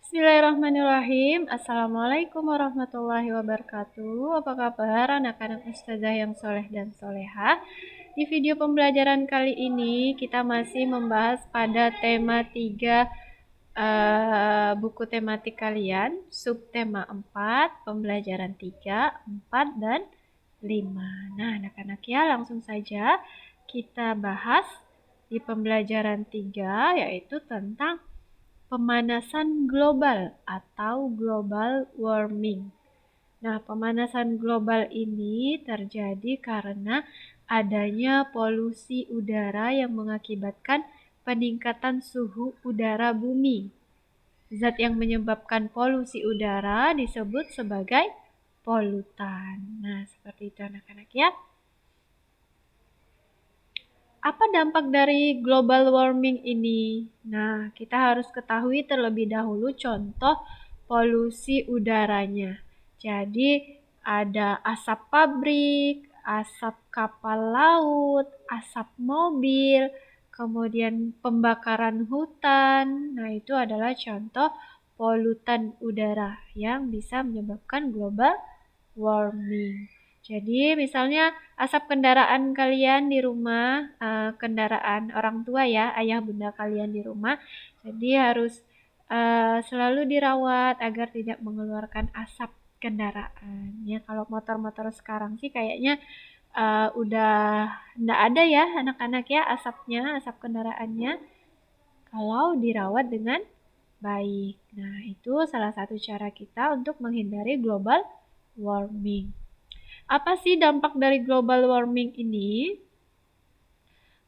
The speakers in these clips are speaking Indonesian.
Bismillahirrahmanirrahim. Assalamualaikum warahmatullahi wabarakatuh. Apa kabar anak-anak ustazah yang soleh dan soleha? Di video pembelajaran kali ini kita masih membahas pada tema 3 buku tematik kalian, subtema 4, pembelajaran 3, 4, dan 5. Nah anak-anak ya, langsung saja kita bahas di pembelajaran 3, yaitu tentang pemanasan global atau global warming. Nah, pemanasan global ini terjadi karena adanya polusi udara yang mengakibatkan peningkatan suhu udara bumi. Zat yang menyebabkan polusi udara disebut sebagai polutan. Nah, seperti itu anak-anak ya. Apa dampak dari global warming ini? Nah, kita harus ketahui terlebih dahulu contoh polusi udaranya. Jadi, ada asap pabrik, asap kapal laut, asap mobil, kemudian pembakaran hutan. Nah, itu adalah contoh polutan udara yang bisa menyebabkan global warming. Jadi misalnya asap kendaraan kalian di rumah, kendaraan orang tua ya, ayah bunda kalian di rumah. Jadi harus selalu dirawat agar tidak mengeluarkan asap kendaraan. Ya kalau motor-motor sekarang sih kayaknya udah nggak ada ya anak-anak ya asapnya, asap kendaraannya. Kalau dirawat dengan baik. Nah itu salah satu cara kita untuk menghindari global warming. Apa sih dampak dari global warming ini?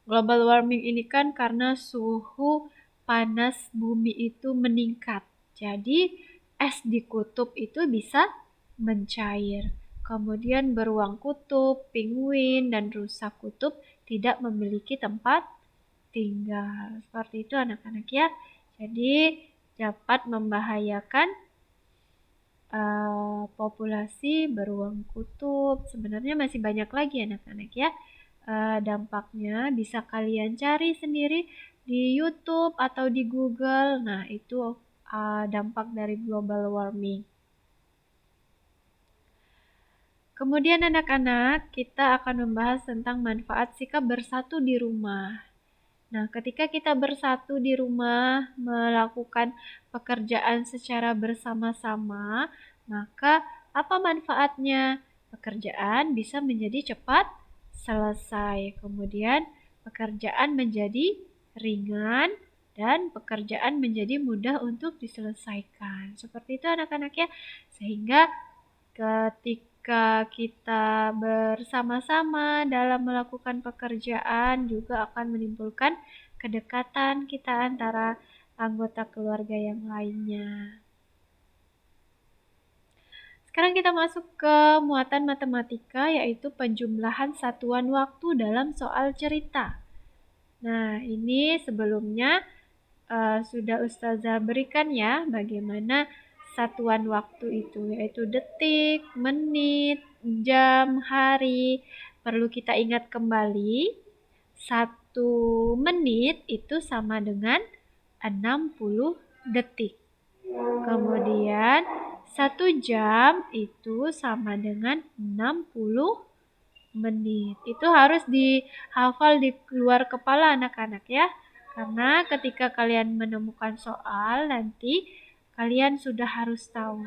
Global warming ini kan karena suhu panas bumi itu meningkat. Jadi es di kutub itu bisa mencair. Kemudian beruang kutub, penguin, dan rusa kutub tidak memiliki tempat tinggal. Seperti itu anak-anak ya. Jadi dapat membahayakan populasi beruang kutub. Sebenarnya masih banyak lagi anak-anak ya. Dampaknya bisa kalian cari sendiri di YouTube atau di Google. Nah, itu dampak dari global warming. Kemudian anak-anak, kita akan membahas tentang manfaat sikap bersatu di rumah. Nah, ketika kita bersatu di rumah melakukan pekerjaan secara bersama-sama, maka apa manfaatnya? Pekerjaan bisa menjadi cepat selesai. Kemudian pekerjaan menjadi ringan dan pekerjaan menjadi mudah untuk diselesaikan. Seperti itu anak-anak ya. Sehingga ketika kita bersama-sama dalam melakukan pekerjaan juga akan menimbulkan kedekatan kita antara anggota keluarga yang lainnya. Sekarang kita masuk ke muatan matematika, yaitu penjumlahan satuan waktu dalam soal cerita. Nah, ini sebelumnya sudah Ustazah berikan ya bagaimana satuan waktu itu, yaitu detik, menit, jam, hari. Perlu kita ingat kembali, 1 menit itu sama dengan 60 detik. Kemudian 1 jam itu sama dengan 60 menit. Itu harus dihafal di luar kepala anak-anak ya. Karena ketika kalian menemukan soal nanti kalian sudah harus tahu.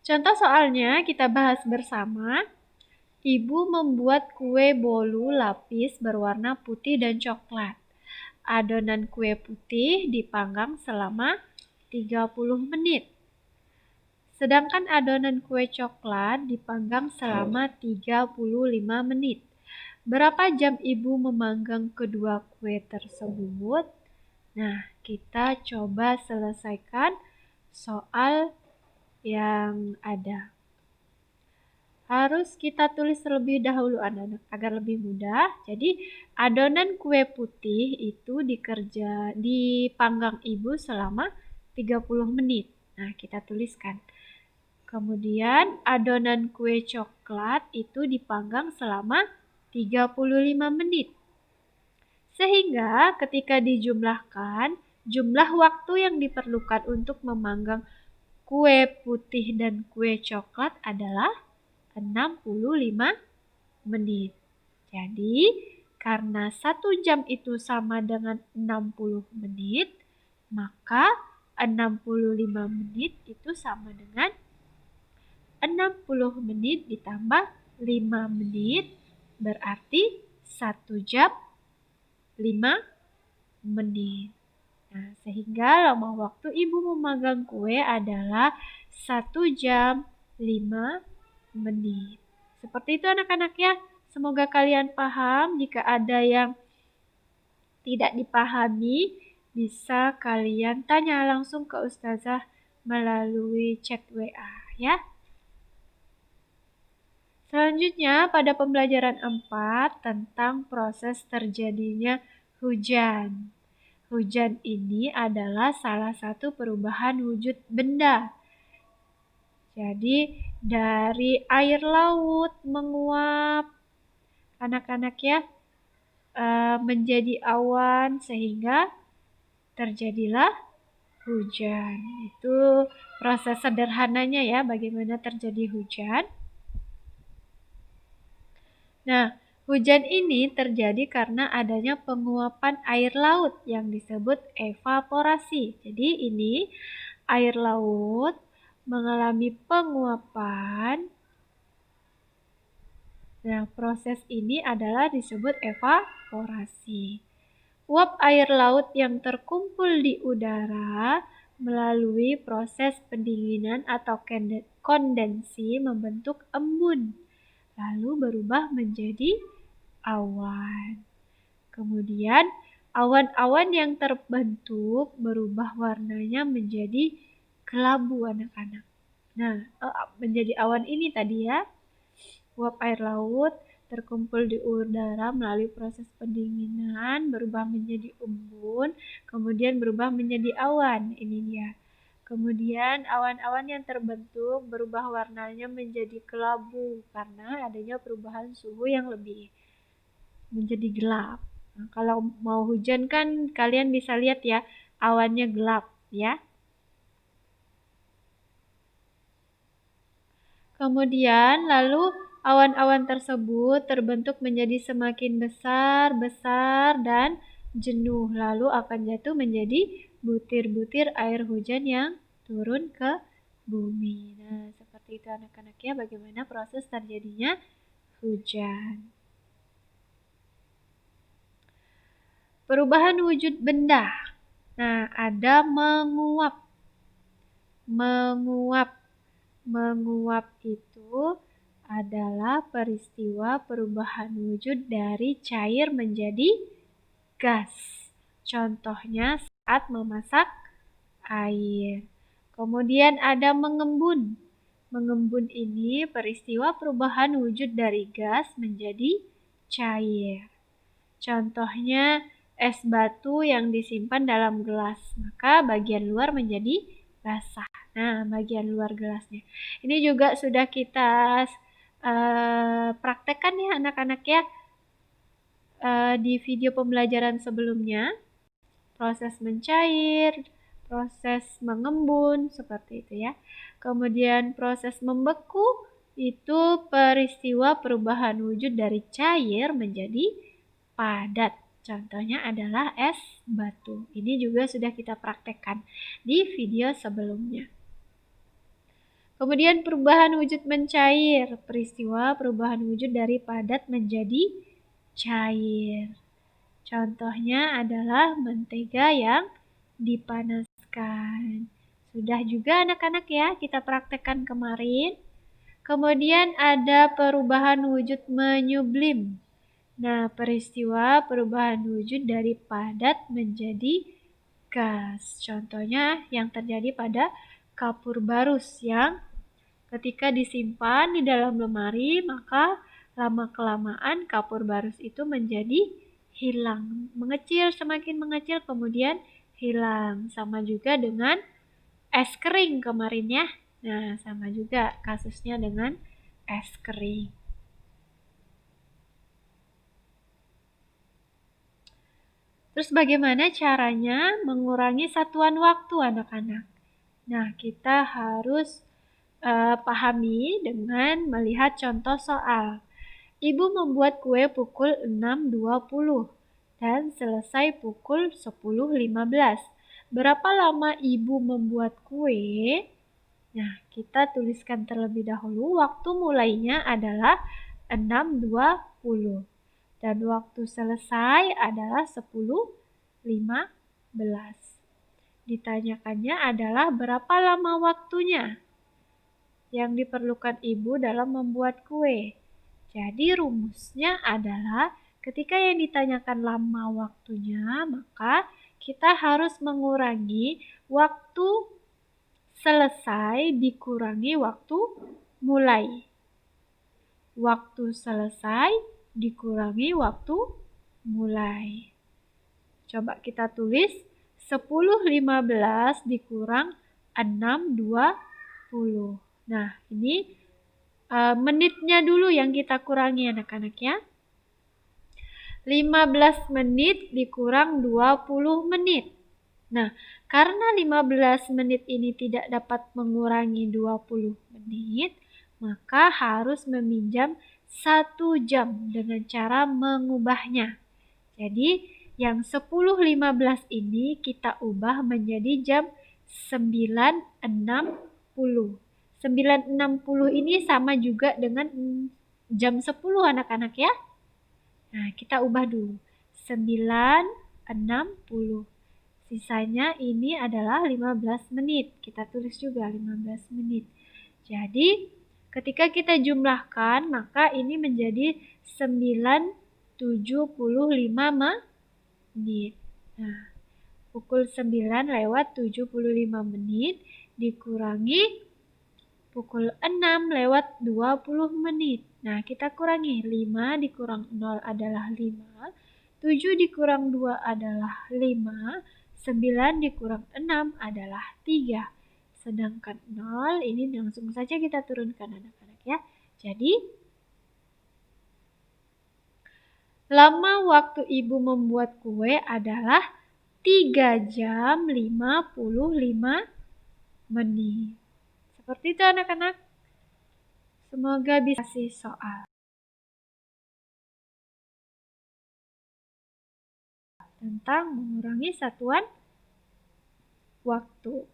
Contoh soalnya kita bahas bersama. Ibu membuat kue bolu lapis berwarna putih dan coklat. Adonan kue putih dipanggang selama 30 menit. Sedangkan adonan kue coklat dipanggang selama 35 menit. Berapa jam ibu memanggang kedua kue tersebut? Nah, kita coba selesaikan soal yang ada. Harus kita tulis terlebih dahulu anak-anak agar lebih mudah. Jadi, adonan kue putih itu dipanggang ibu selama 30 menit. Nah, kita tuliskan. Kemudian adonan kue coklat itu dipanggang selama 35 menit. Sehingga ketika dijumlahkan Jumlah waktu yang diperlukan untuk memanggang kue putih dan kue coklat adalah 65 menit. Jadi, karena 1 jam itu sama dengan 60 menit, maka 65 menit itu sama dengan 60 menit ditambah 5 menit, berarti 1 jam 5 menit. Nah, sehingga lama waktu ibu memanggang kue adalah 1 jam 5 menit. Seperti itu anak-anak ya. Semoga kalian paham. Jika ada yang tidak dipahami, bisa kalian tanya langsung ke Ustazah melalui chat WA ya. Selanjutnya pada pembelajaran 4 tentang proses terjadinya hujan. Hujan ini adalah salah satu perubahan wujud benda. Jadi dari air laut menguap anak-anak ya menjadi awan sehingga terjadilah hujan. Itu proses sederhananya ya bagaimana terjadi hujan. Nah, hujan ini terjadi karena adanya penguapan air laut yang disebut evaporasi. Jadi ini air laut mengalami penguapan. Nah, proses ini adalah disebut evaporasi. Uap air laut yang terkumpul di udara melalui proses pendinginan atau kondensi membentuk embun, lalu berubah menjadi awan. Kemudian awan-awan yang terbentuk berubah warnanya menjadi kelabu anak-anak. Nah, menjadi awan ini tadi ya. Uap air laut terkumpul di udara melalui proses pendinginan berubah menjadi embun, kemudian berubah menjadi awan. Ini dia. Kemudian awan-awan yang terbentuk berubah warnanya menjadi kelabu karena adanya perubahan suhu yang lebih menjadi gelap. Nah, kalau mau hujan kan kalian bisa lihat ya, awannya gelap ya. Kemudian lalu awan-awan tersebut terbentuk menjadi semakin besar dan jenuh, lalu akan jatuh menjadi butir-butir air hujan yang turun ke bumi. Nah, seperti itu anak-anak ya bagaimana proses terjadinya hujan. Perubahan wujud benda. Nah, ada menguap. Menguap itu adalah peristiwa perubahan wujud dari cair menjadi gas. Contohnya saat memasak air. Kemudian ada mengembun. Mengembun ini peristiwa perubahan wujud dari gas menjadi cair. Contohnya es batu yang disimpan dalam gelas, maka bagian luar menjadi basah. Nah, bagian luar gelasnya. Ini juga sudah kita praktekkan ya anak-anak ya di video pembelajaran sebelumnya. Proses mencair, proses mengembun, seperti itu ya. Kemudian proses membeku itu peristiwa perubahan wujud dari cair menjadi padat. Contohnya adalah es batu. Ini juga sudah kita praktekkan di video sebelumnya. Kemudian perubahan wujud mencair, peristiwa perubahan wujud dari padat menjadi cair. Contohnya adalah mentega yang dipanaskan. Sudah juga anak-anak ya kita praktekkan kemarin. Kemudian ada perubahan wujud menyublim. Nah, peristiwa perubahan wujud dari padat menjadi gas. Contohnya yang terjadi pada kapur barus yang ketika disimpan di dalam lemari, maka lama-kelamaan kapur barus itu menjadi hilang. Mengecil, semakin mengecil kemudian hilang. Sama juga dengan es kering kemarin ya. Nah, sama juga kasusnya dengan es kering. Terus bagaimana caranya mengurangi satuan waktu anak-anak? Nah, kita harus pahami dengan melihat contoh soal. Ibu membuat kue pukul 6.20 dan selesai pukul 10.15. Berapa lama ibu membuat kue? Nah, kita tuliskan terlebih dahulu waktu mulainya adalah 6.20 dan waktu selesai adalah 10.15. Ditanyakannya adalah berapa lama waktunya yang diperlukan ibu dalam membuat kue. Jadi rumusnya adalah ketika yang ditanyakan lama waktunya, maka kita harus mengurangi waktu selesai dikurangi waktu mulai. Waktu selesai dikurangi waktu mulai. Coba kita tulis 10.15 dikurang 6.20. Nah, ini menitnya dulu yang kita kurangi anak-anak ya. 15 menit dikurang 20 menit. Nah, karena 15 menit ini tidak dapat mengurangi 20 menit, maka harus meminjam 1 jam dengan cara mengubahnya. Jadi, yang 10.15 ini kita ubah menjadi jam 9.60. 9.60 ini sama juga dengan jam 10 anak-anak ya. Nah, kita ubah dulu. 9.60. Sisanya ini adalah 15 menit. Kita tulis juga 15 menit. Jadi, ketika kita jumlahkan, maka ini menjadi 9.75 menit. Nah, pukul 9:75 menit dikurangi pukul 6:20 menit. Nah, kita kurangi. 5 dikurang 0 adalah 5. 7 dikurang 2 adalah 5. 9 dikurang 6 adalah 3. Sedangkan 0 ini langsung saja kita turunkan anak-anak ya. Jadi, lama waktu ibu membuat kue adalah 3 jam 55 menit. Seperti itu anak-anak. Semoga bisa kasih soal tentang mengurangi satuan waktu.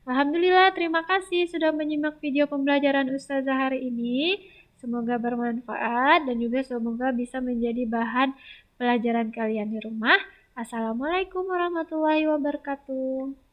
Alhamdulillah, terima kasih sudah menyimak video pembelajaran Ustazah hari ini. Semoga bermanfaat dan juga semoga bisa menjadi bahan pelajaran kalian di rumah. Assalamualaikum warahmatullahi wabarakatuh.